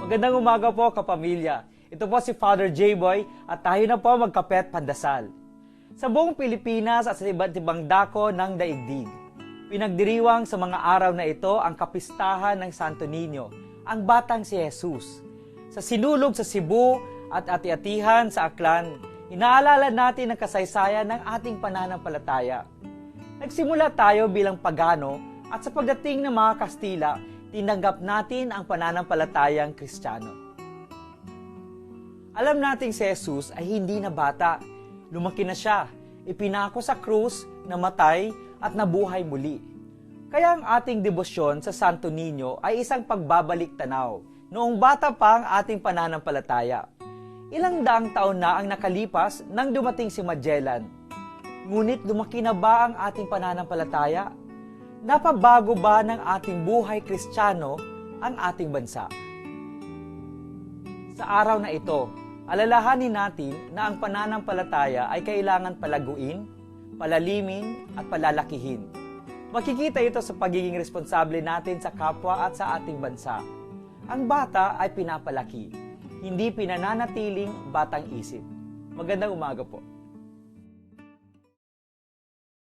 Magandang umaga po, kapamilya. Ito po si Father J-Boy at tayo na po magkape at pandasal. Sa buong Pilipinas at sa iba't ibang dako ng daigdig, pinagdiriwang sa mga araw na ito ang kapistahan ng Santo Niño, ang batang si Jesus. Sa sinulog sa Cebu at ati-atihan sa Aklan, inaalala natin ang kasaysayan ng ating pananampalataya. Nagsimula tayo bilang pagano at sa pagdating ng mga Kastila, tinanggap natin ang pananampalatayang Kristiyano. Alam nating si Jesus ay hindi na bata. Lumaki na siya, ipinako sa krus, namatay at nabuhay muli. Kaya ang ating debosyon sa Santo Niño ay isang pagbabalik tanaw noong bata pa ang ating pananampalataya. Ilang daang taon na ang nakalipas nang dumating si Magellan. Ngunit lumaki na ba ang ating pananampalataya? Napabago ba ng ating buhay Kristiyano ang ating bansa? Sa araw na ito, alalahanin natin na ang pananampalataya ay kailangan palaguin, palalimin at palalakihin. Makikita ito sa pagiging responsable natin sa kapwa at sa ating bansa. Ang bata ay pinapalaki, hindi pinananatiling batang isip. Magandang umaga po.